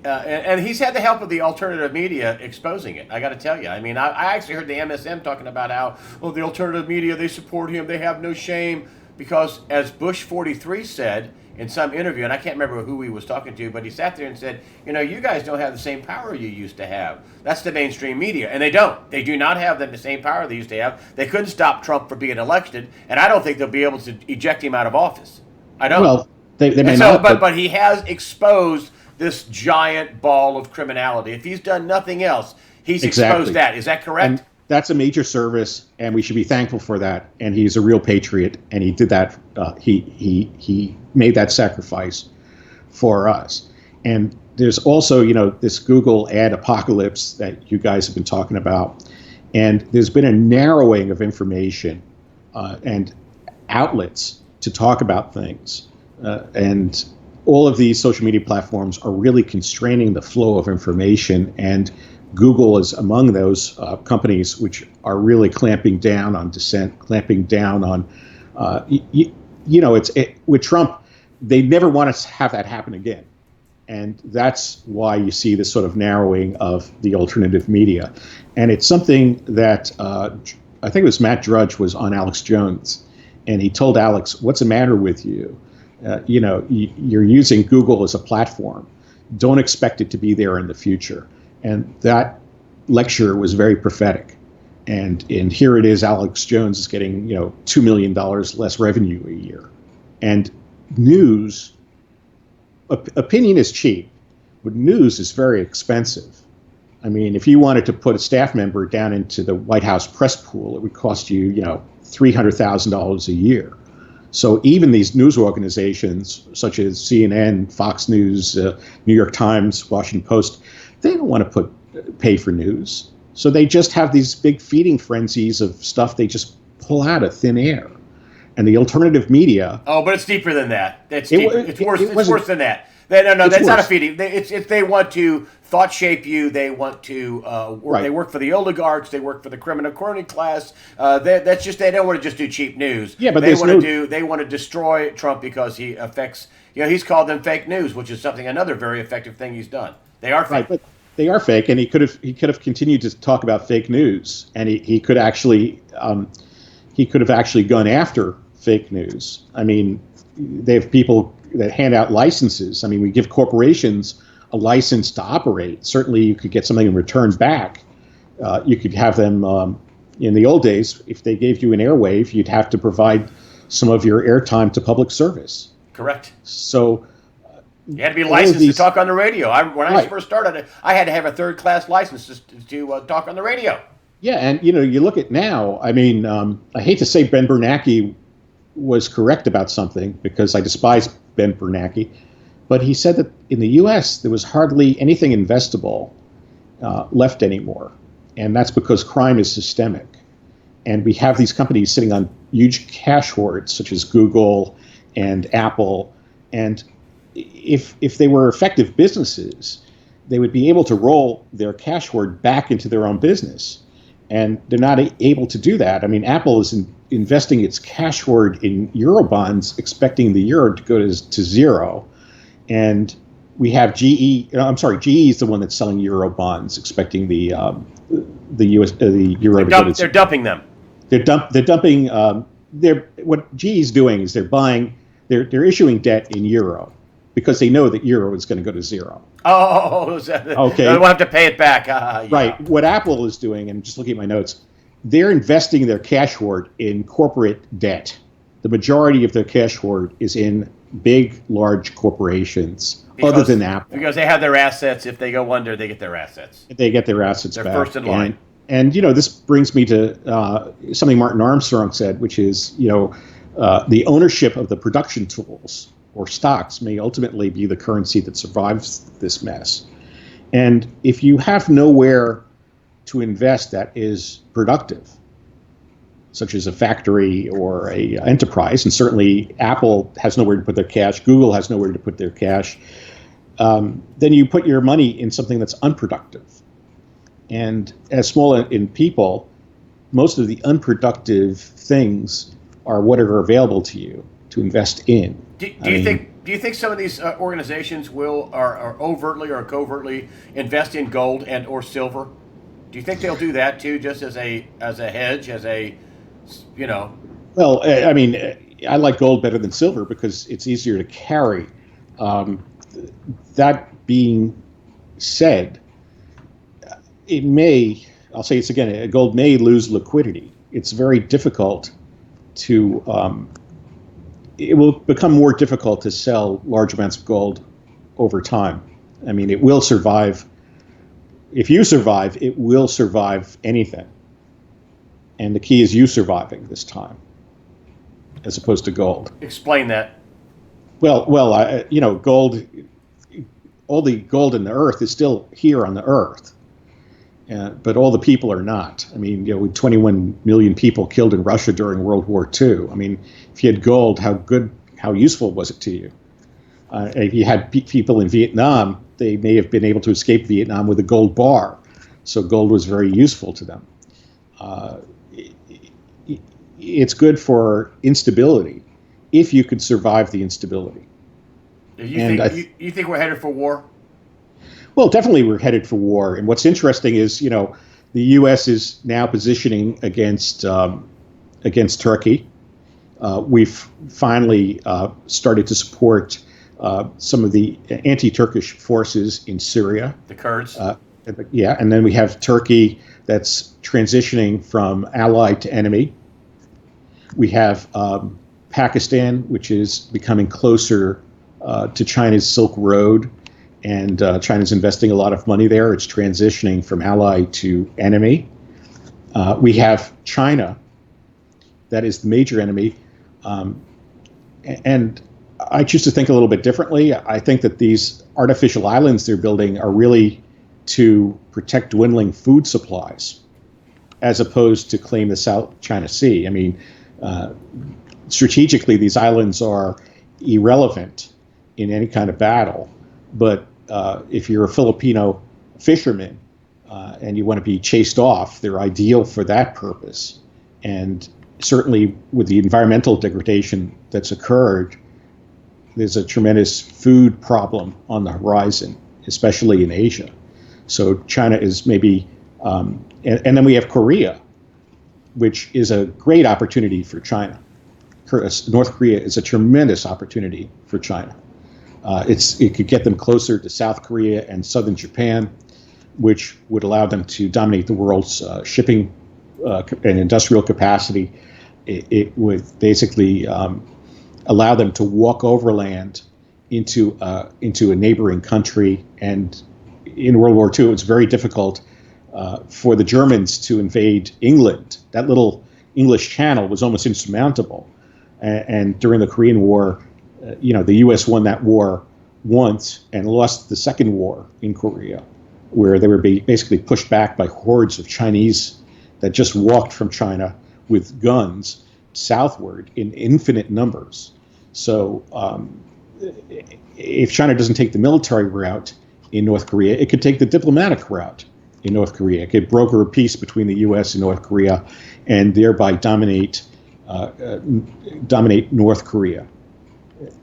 and he's had the help of the alternative media exposing it. I got to tell you. I mean, I actually heard the MSM talking about how, the alternative media, they support him, they have no shame, because as Bush 43 said in some interview, and I can't remember who he was talking to, but he sat there and said, you guys don't have the same power you used to have. That's the mainstream media. And they don't. They do not have the same power they used to have. They couldn't stop Trump from being elected, and I don't think they'll be able to eject him out of office. I don't. Well, they may not. But he has exposed this giant ball of criminality. If he's done nothing else, he's exposed that. Is that correct? And that's a major service, and we should be thankful for that. And he's a real patriot, and he did that. He made that sacrifice for us. And there's also, this Google ad apocalypse that you guys have been talking about. And there's been a narrowing of information and outlets to talk about things. And all of these social media platforms are really constraining the flow of information. And Google is among those companies which are really clamping down on dissent, clamping down on, with Trump, they never want to have that happen again. And that's why you see this sort of narrowing of the alternative media. And it's something that I think it was Matt Drudge was on Alex Jones, and he told Alex, what's the matter with you? You're using Google as a platform. Don't expect it to be there in the future. And that lecture was very prophetic. And here it is, Alex Jones is getting, $2 million less revenue a year. And news, opinion is cheap, but news is very expensive. I mean, if you wanted to put a staff member down into the White House press pool, it would cost you, $300,000 a year. So even these news organizations, such as CNN, Fox News, New York Times, Washington Post, they don't want to pay for news. So they just have these big feeding frenzies of stuff they just pull out of thin air. And the alternative media. Oh, but it's deeper than that. It's deeper. It's worse. It's worse than that. No, that's not a feeding. They want to thought shape you. They want to work. Right. They work for the oligarchs. They work for the criminal class. That's just, they don't want to just do cheap news. Yeah, but they want to destroy Trump because he affects. He's called them fake news, which is another very effective thing he's done. They are fake. Right, but they are fake, and he could have continued to talk about fake news, and he could have actually gone after fake news. I mean, they have people that hand out licenses. I mean, we give corporations a license to operate. Certainly, you could get something in return back. You could have them, in the old days, if they gave you an airwave, you'd have to provide some of your airtime to public service. Correct. So you had to be licensed to talk on the radio. When I first started, I had to have a third-class license to talk on the radio. Yeah, and you look at now. I mean, I hate to say Ben Bernanke was correct about something because I despise Ben Bernanke, but he said that in the U.S. there was hardly anything investable left anymore, and that's because crime is systemic, and we have these companies sitting on huge cash hoards such as Google and Apple, and if they were effective businesses, they would be able to roll their cash hoard back into their own business. And they're not able to do that. I mean, Apple is investing its cash hoard in euro bonds, expecting the euro to go to zero. And we have GE. GE is the one that's selling euro bonds, expecting the euro to go to zero. They're dumping them. They're dumping. What GE is doing is they're issuing debt in euro because they know that euro is going to go to zero. Oh, okay. They won't have to pay it back. Yeah. Right. What Apple is doing, and just looking at my notes, they're investing their cash hoard in corporate debt. The majority of their cash hoard is in big, large corporations, other than Apple. Because they have their assets. If they go under, they get their assets. They get their assets back. They're first in line. And this brings me to something Martin Armstrong said, which is, the ownership of the production tools or stocks may ultimately be the currency that survives this mess. And if you have nowhere to invest that is productive, such as a factory or a enterprise, and certainly Apple has nowhere to put their cash, Google has nowhere to put their cash, then you put your money in something that's unproductive. And as small in people, most of the unproductive things are what are available to you to invest in. Do you think some of these organizations will are overtly or covertly invest in gold and or silver? Do you think they'll do that too, just as a hedge, Well, I mean, I like gold better than silver because it's easier to carry. That being said, I'll say this again, gold may lose liquidity. It's very difficult to, it will become more difficult to sell large amounts of gold over time. I mean, it will survive. If you survive, it will survive anything. And the key is you surviving this time, as opposed to gold. Explain that. Well, gold, all the gold in the earth is still here on the earth. But all the people are not. I mean, with 21 million people killed in Russia during World War II. I mean, if you had gold, how useful was it to you? If you had people in Vietnam, they may have been able to escape Vietnam with a gold bar. So gold was very useful to them. It's good for instability if you could survive the instability. You think we're headed for war? Well, definitely we're headed for war. And what's interesting is, the U.S. is now positioning against Turkey. We've finally started to support some of the anti-Turkish forces in Syria. The Kurds. And then we have Turkey that's transitioning from ally to enemy. We have Pakistan, which is becoming closer to China's Silk Road. And China's investing a lot of money there. It's transitioning from ally to enemy. We have China, that is the major enemy. And I choose to think a little bit differently. I think that these artificial islands they're building are really to protect dwindling food supplies, as opposed to claim the South China Sea. I mean, strategically, these islands are irrelevant in any kind of battle. But if you're a Filipino fisherman and you want to be chased off, they're ideal for that purpose. And certainly with the environmental degradation that's occurred, there's a tremendous food problem on the horizon, especially in Asia. So China is maybe, and then we have Korea, which is a great opportunity for China. North Korea is a tremendous opportunity for China. It could get them closer to South Korea and southern Japan, which would allow them to dominate the world's shipping and industrial capacity. It would basically allow them to walk overland into a neighboring country. And in World War II, it was very difficult for the Germans to invade England. That little English channel was almost insurmountable. And during the Korean War, the U.S. won that war once and lost the second war in Korea, where they were basically pushed back by hordes of Chinese that just walked from China with guns southward in infinite numbers. So if China doesn't take the military route, in North Korea. It could take the diplomatic route in North Korea. It could broker a peace between the U.S. and North Korea, and thereby dominate North Korea.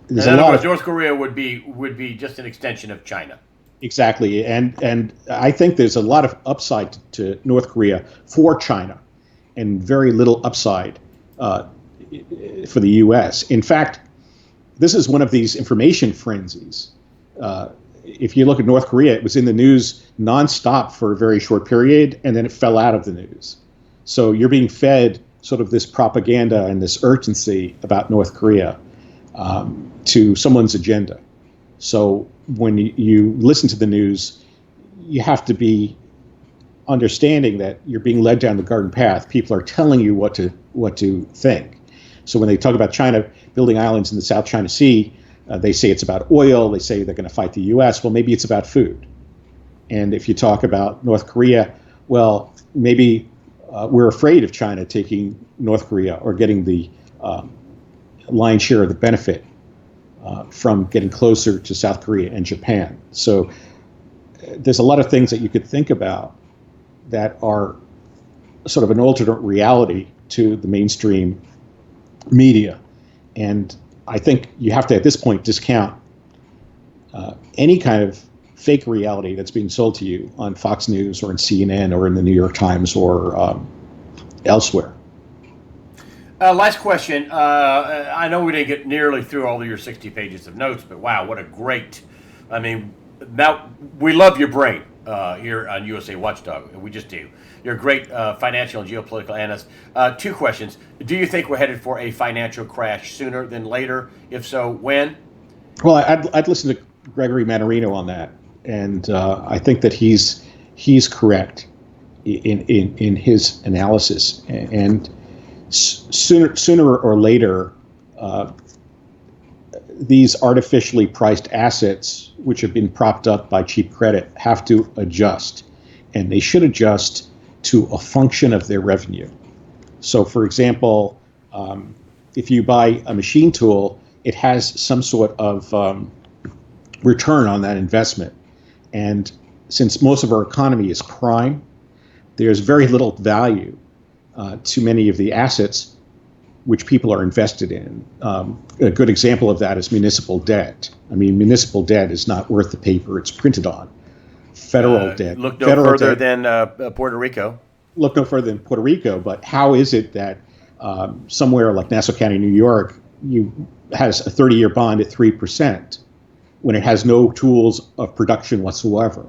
There's in other words, North Korea would be just an extension of China. Exactly, and I think there's a lot of upside to North Korea for China, and very little upside for the U.S. In fact, this is one of these information frenzies. If you look at North Korea, it was in the news nonstop for a very short period, and then it fell out of the news. So you're being fed sort of this propaganda and this urgency about North Korea to someone's agenda. So when you listen to the news, you have to be understanding that you're being led down the garden path. People are telling you what to think. So when they talk about China building islands in the South China Sea, they say it's about oil. They say they're going to fight the U.S. Well, maybe it's about food. And if you talk about North Korea, well, maybe we're afraid of China taking North Korea or getting the lion's share of the benefit from getting closer to South Korea and Japan. So there's a lot of things that you could think about that are sort of an alternate reality to the mainstream media. And I think you have to, at this point, discount any kind of fake reality that's being sold to you on Fox News or in CNN or in the New York Times or elsewhere. Last question. I know we didn't get nearly through all of your 60 pages of notes, but wow, what a great, I mean, now we love your brain here on USA Watchdog. We just do. You're a great financial and geopolitical analyst. Two questions. Do you think we're headed for a financial crash sooner than later? If so, when? Well, I'd listen to Gregory Mannarino on that, and I think that he's correct in his analysis. And sooner or later, these artificially priced assets, which have been propped up by cheap credit, have to adjust, and they should adjust to a function of their revenue. So, for example, if you buy a machine tool, it has some sort of return on that investment. And since most of our economy is crime, there's very little value to many of the assets which people are invested in. A good example of that is municipal debt. I mean, municipal debt is not worth the paper it's printed on. Federal debt. Look no further than Puerto Rico. Look no further than Puerto Rico. But how is it that somewhere like Nassau County, New York, has a 30-year bond at 3% when it has no tools of production whatsoever?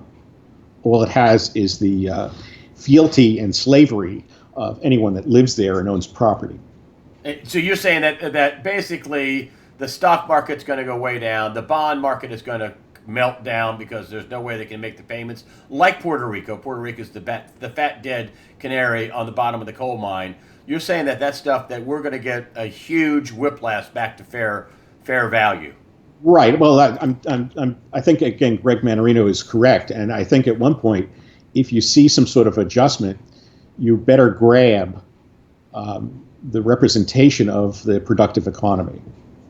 All it has is the fealty and slavery of anyone that lives there and owns property. So you're saying that basically the stock market's going to go way down, the bond market is going to melt down because there's no way they can make the payments, like Puerto Rico. Puerto Rico is the fat dead canary on the bottom of the coal mine. You're saying that stuff that we're going to get a huge whiplash back to fair value. Right. Well, I think again, Greg Mannarino is correct, and I think at one point, if you see some sort of adjustment, you better grab the representation of the productive economy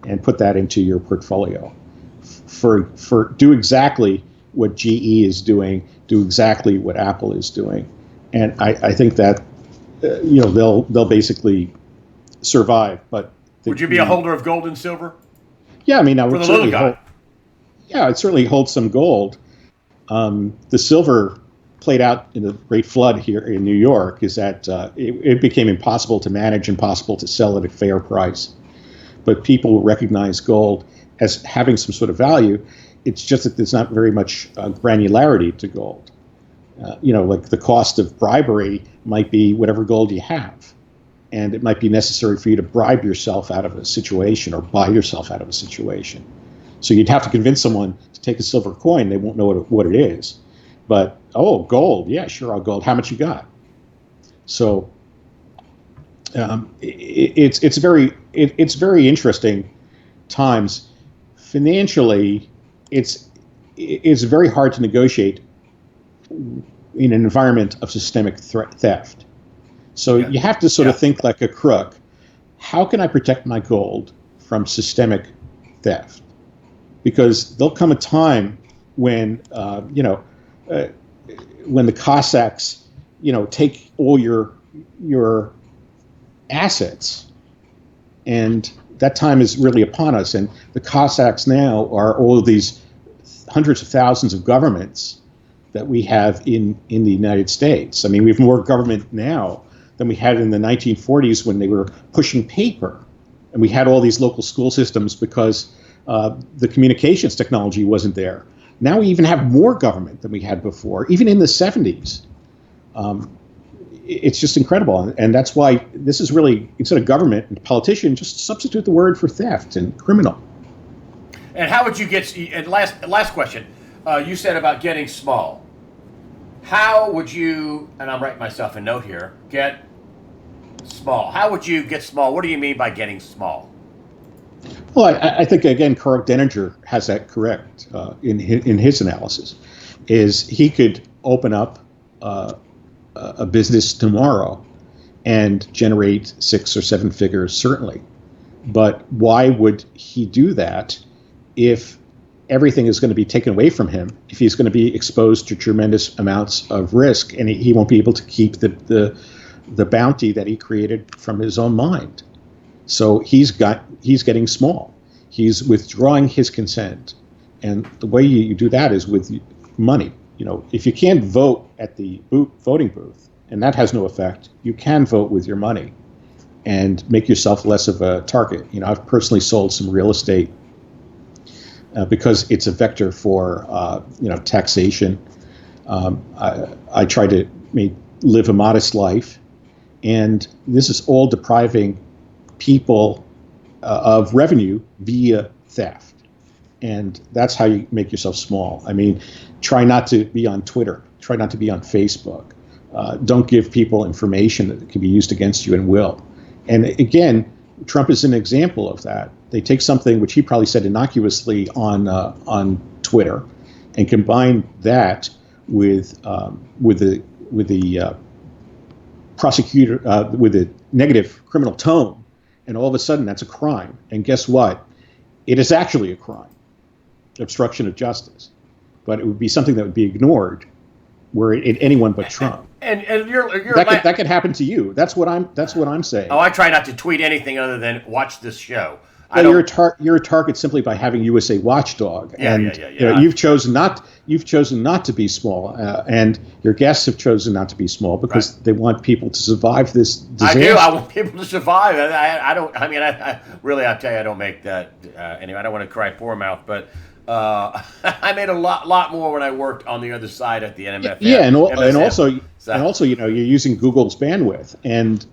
and put that into your portfolio. For do exactly what GE is doing, do exactly what Apple is doing, and I think that they'll basically survive. But would you be a holder of gold and silver? Yeah, I mean, I for would the little guy. It certainly holds some gold. The silver played out in the Great Flood here in New York is that it became impossible to manage, impossible to sell at a fair price. But people recognize gold as having some sort of value. It's just that there's not very much granularity to gold. Like the cost of bribery might be whatever gold you have. And it might be necessary for you to bribe yourself out of a situation or buy yourself out of a situation. So you'd have to convince someone to take a silver coin. They won't know what it is. But, gold. Yeah, sure, I'll gold. How much you got? So it's very interesting times. Financially, it's very hard to negotiate in an environment of systemic theft. So you have to sort of think like a crook. How can I protect my gold from systemic theft? Because there'll come a time when when the Cossacks, take all your assets, and that time is really upon us. And the Cossacks now are all of these hundreds of thousands of governments that we have in the United States. I mean, we have more government now than we had in the 1940s when they were pushing paper, and we had all these local school systems because the communications technology wasn't there. Now we even have more government than we had before, even in the 70s. It's just incredible. And that's why this is really, instead of government and politician, just substitute the word for theft and criminal. And how would you get, and last question, you said about getting small. How would you, and I'm writing myself a note here, get small? How would you get small? What do you mean by getting small? Well, I think, again, Karl Denninger has that correct in his analysis, is he could open up a business tomorrow and generate 6 or 7 figures, certainly. But why would he do that if everything is going to be taken away from him, if he's going to be exposed to tremendous amounts of risk, and he won't be able to keep the bounty that he created from his own mind? So he's getting small. He's withdrawing his consent, and the way you do that is with money. If you can't vote at the voting booth, and that has no effect, you can vote with your money and make yourself less of a target. I've personally sold some real estate because it's a vector for taxation. I try to live a modest life, and this is all depriving people of revenue via theft. And that's how you make yourself small. I mean, try not to be on Twitter. Try not to be on Facebook. Don't give people information that can be used against you and will. And again, Trump is an example of that. They take something which he probably said innocuously on Twitter, and combine that with the prosecutor with a negative criminal tone, and all of a sudden that's a crime. And guess what? It is actually a crime, obstruction of justice. But it would be something that would be ignored were it anyone but Trump. And you're that could happen to you. That's what I'm saying. Oh, I try not to tweet anything other than watch this show. Well, you're a target simply by having USA Watchdog, and you've chosen not to be small, and your guests have chosen not to be small because they want people to survive this disaster. I do. I want people to survive. I don't. I mean, I really, I tell you, I don't make that. Anyway, I don't want to cry poor mouth, but I made a lot more when I worked on the other side at the NMF. Yeah, and also, you're using Google's bandwidth, and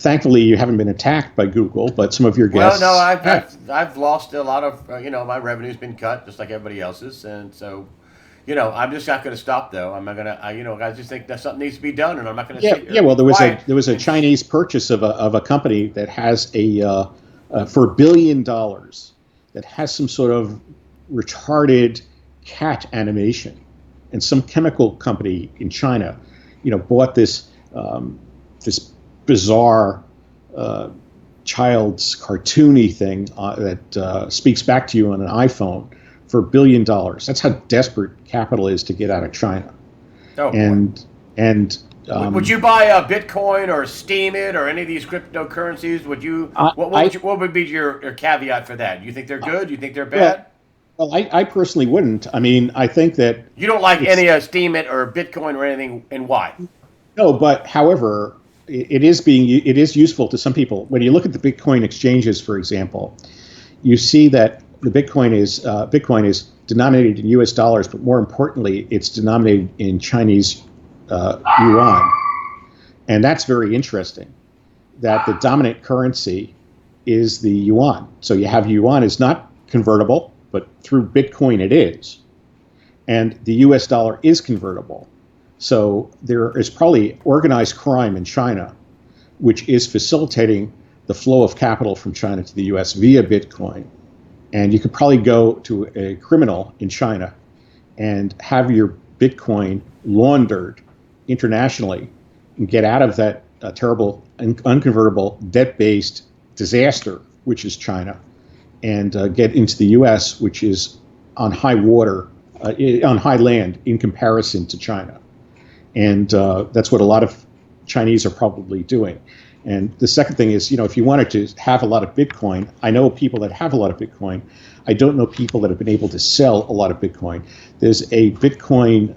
thankfully, you haven't been attacked by Google, but some of your guests. Well, no, I've lost a lot of. My revenue's been cut just like everybody else's, and so, I'm just not going to stop though. I'm not going to. I just think that something needs to be done, and I'm not going to. Yeah. Well, there was a Chinese purchase of a company that has for $1 billion that has some sort of retarded cat animation, and some chemical company in China, bought this bizarre child's cartoony thing that speaks back to you on an iPhone for $1 billion. That's how desperate capital is to get out of China. Oh, and would you buy a Bitcoin or Steem it or any of these cryptocurrencies? Would you? What would be your caveat for that? Do you think they're good? Do you think they're bad? Well, I personally wouldn't. I mean, I think that you don't like any Steem it or Bitcoin or anything, and why? No, but however, it is useful to some people. When you look at the Bitcoin exchanges, for example, you see that the Bitcoin is denominated in U.S. dollars, but more importantly, it's denominated in Chinese yuan, and that's very interesting. That the dominant currency is the yuan. So you have yuan is not convertible, but through Bitcoin it is, and the U.S. dollar is convertible. So there is probably organized crime in China, which is facilitating the flow of capital from China to the U.S. via Bitcoin. And you could probably go to a criminal in China and have your Bitcoin laundered internationally and get out of that terrible unconvertible debt-based disaster, which is China, and get into the U.S., which is on high water, on high land in comparison to China. And that's what a lot of Chinese are probably doing. And the second thing is, if you wanted to have a lot of Bitcoin, I know people that have a lot of Bitcoin. I don't know people that have been able to sell a lot of Bitcoin. There's a Bitcoin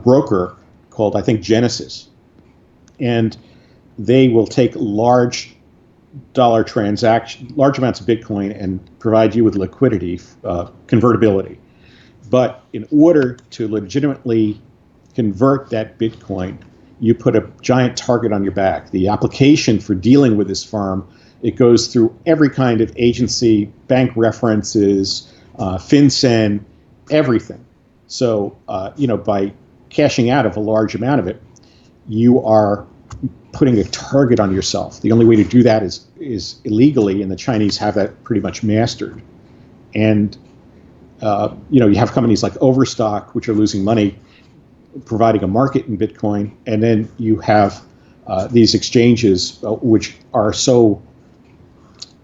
broker called, I think, Genesis. And they will take large amounts of Bitcoin and provide you with liquidity, convertibility. But in order to legitimately convert that Bitcoin, you put a giant target on your back. The application for dealing with this firm, it goes through every kind of agency, bank references, FinCEN, everything. So, by cashing out of a large amount of it, you are putting a target on yourself. The only way to do that is illegally, and the Chinese have that pretty much mastered. And, you have companies like Overstock, which are losing money, providing a market in Bitcoin, and then you have these exchanges which are so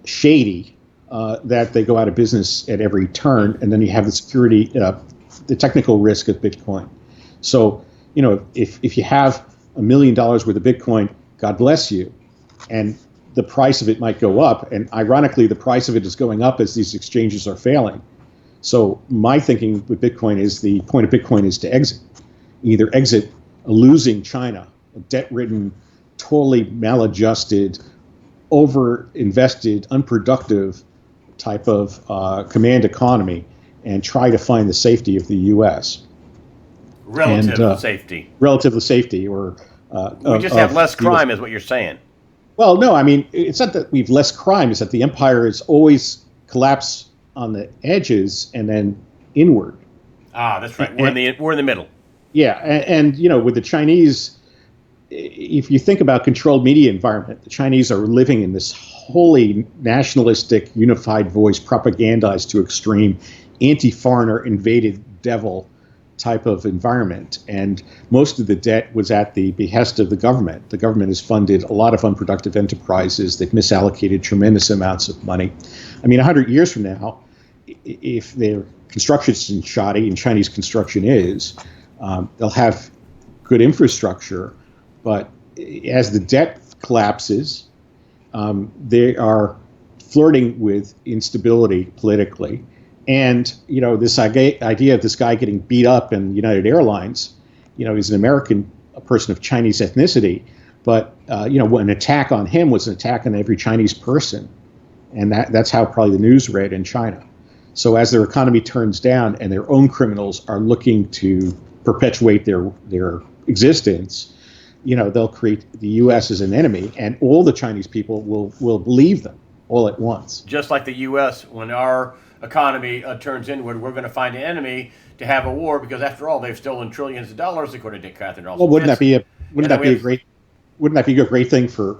shady that they go out of business at every turn, and then you have the security, the technical risk of Bitcoin. So, if you have $1 million worth of Bitcoin, God bless you, and the price of it might go up, and ironically, the price of it is going up as these exchanges are failing. So my thinking with Bitcoin is the point of Bitcoin is to exit. Either exit a losing China, a debt-ridden, totally maladjusted, over-invested, unproductive type of command economy, and try to find the safety of the U.S. Relative safety. Relative safety, or we just have less crime, is what you're saying. Well, no, I mean, it's not that we've less crime; it's that the empire is always collapse on the edges and then inward. Ah, that's right. We're in the middle. Yeah, and with the Chinese, if you think about controlled media environment, the Chinese are living in this wholly nationalistic, unified voice, propagandized to extreme, anti-foreigner, invaded devil type of environment. And most of the debt was at the behest of the government. The government has funded a lot of unproductive enterprises. They've misallocated tremendous amounts of money. I mean, 100 years from now, if their construction is shoddy, and Chinese construction is, they'll have good infrastructure, but as the debt collapses, they are flirting with instability politically. And, this idea of this guy getting beat up in United Airlines, he's an American, a person of Chinese ethnicity, but, an attack on him was an attack on every Chinese person. And that's how probably the news read in China. So as their economy turns down and their own criminals are looking to perpetuate their existence, they'll create the U.S. as an enemy, and all the Chinese people will believe them all at once. Just like the U.S., when our economy turns inward, we're going to find an enemy to have a war, because after all, they've stolen trillions of dollars, according to Catherine Olsen. Well, wouldn't that be a great thing for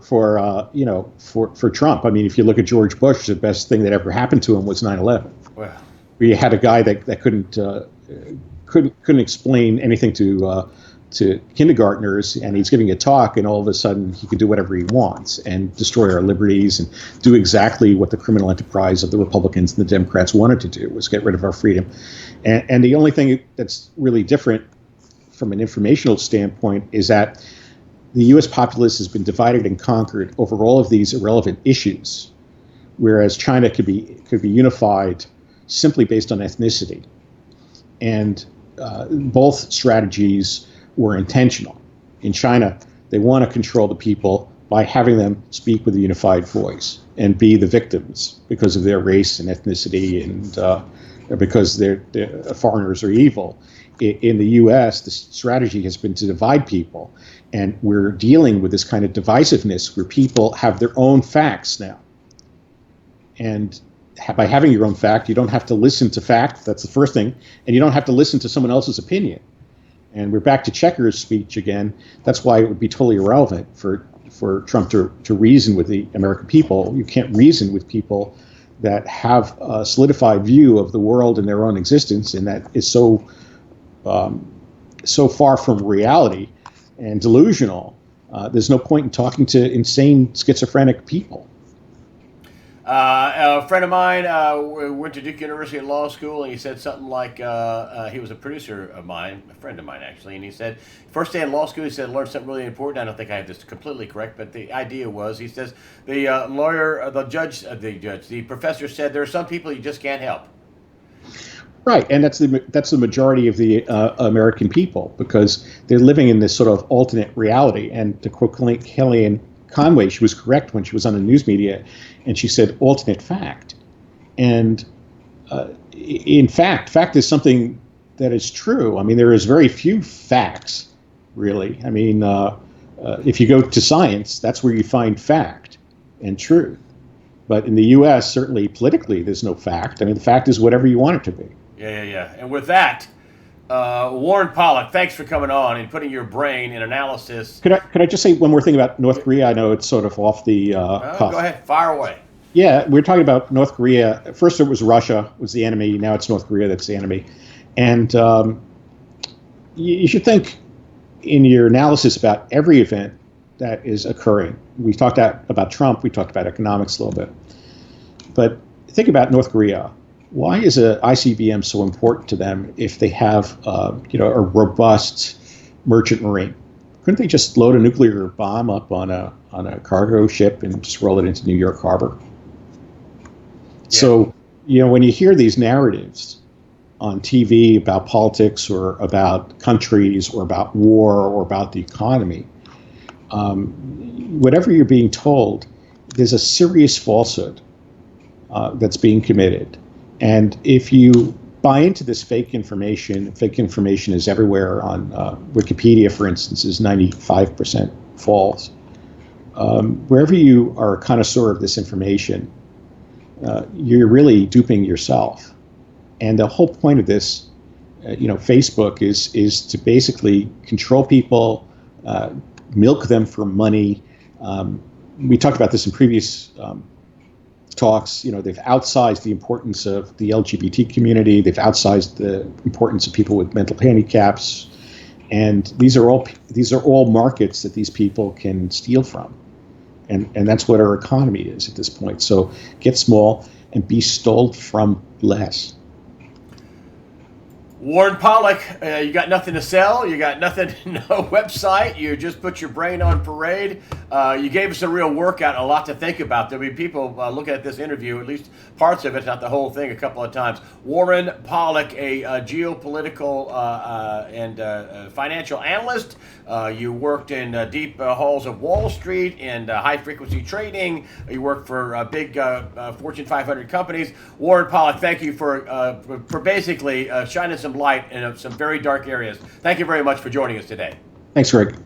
Trump? I mean, if you look at George Bush, the best thing that ever happened to him was 9/11. Well, we had a guy that couldn't explain anything to kindergartners, and he's giving a talk, and all of a sudden he can do whatever he wants and destroy our liberties and do exactly what the criminal enterprise of the Republicans and the Democrats wanted to do, was get rid of our freedom. And the only thing that's really different from an informational standpoint is that the U.S. populace has been divided and conquered over all of these irrelevant issues, whereas China could be unified simply based on ethnicity. And both strategies were intentional. In China, they want to control the people by having them speak with a unified voice and be the victims because of their race and ethnicity, and because they're foreigners are evil. In the U.S., the strategy has been to divide people, and we're dealing with this kind of divisiveness where people have their own facts now. And by having your own fact, you don't have to listen to fact. That's the first thing. And you don't have to listen to someone else's opinion. And we're back to Checker's speech again. That's why it would be totally irrelevant for Trump to reason with the American people. You can't reason with people that have a solidified view of the world and their own existence, and that is so far from reality and delusional. There's no point in talking to insane schizophrenic people. A friend of mine went to Duke University Law School, and he said something like he was a producer of mine, a friend of mine actually, and he said first day in law school, he said learned something really important. I don't think I have this completely correct, but the idea was he says the the professor said there are some people you just can't help. Right, and that's the majority of the American people, because they're living in this sort of alternate reality. And to quote Kellyanne Conway, she was correct when she was on the news media, and she said alternate fact. And in fact is something that is true. I mean, there is very few facts, really. I mean, if you go to science, that's where you find fact and truth. But in the U.S., certainly politically, there's no fact. I mean, the fact is whatever you want it to be. Yeah. And with that, Warren Pollock, thanks for coming on and putting your brain in analysis. Could I just say one more thing about North Korea? I know it's sort of off the cuff. Go ahead, fire away. Yeah, we're talking about North Korea. First, it was Russia was the enemy. Now it's North Korea that's the enemy. And you should think in your analysis about every event that is occurring. We talked about Trump. We talked about economics a little bit. But think about North Korea. Why is a ICBM so important to them if they have a robust merchant marine? Couldn't they just load a nuclear bomb up on a cargo ship and just roll it into New York Harbor? Yeah. So, when you hear these narratives on TV about politics or about countries or about war or about the economy, whatever you're being told, there's a serious falsehood that's being committed. And if you buy into this fake information is everywhere on Wikipedia, for instance, is 95% false. Wherever you are a connoisseur of this information, you're really duping yourself. And the whole point of this, Facebook is to basically control people, milk them for money. We talked about this in previous talks. They've outsized the importance of the LGBT community. They've outsized the importance of people with mental handicaps, and these are all markets that these people can steal from, and that's what our economy is at this point. So get small and be stole from less. Warren Pollock, you got nothing to sell. You got nothing, no website. You just put your brain on parade. You gave us a real workout, a lot to think about. There'll be people looking at this interview, at least parts of it, not the whole thing, a couple of times. Warren Pollock, a geopolitical and financial analyst. You worked in deep halls of Wall Street and high-frequency trading. You worked for big Fortune 500 companies. Warren Pollock, thank you for basically shining some light in some very dark areas. Thank you very much for joining us today. Thanks, Greg.